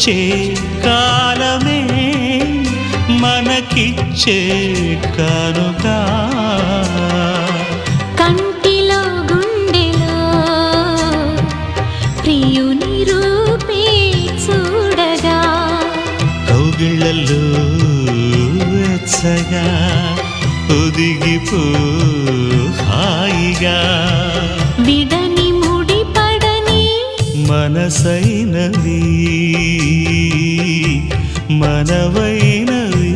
వచ్చే కాలమే మనకిచ్చే కానుక కంటిలో గుండెలో ప్రియుని రూపే చూడగా కౌగిళ్ళల్లో వెచ్చగా ఒదిగిపో హాయిగా విడని ముడిపడని మనసైనవి మనవైనవి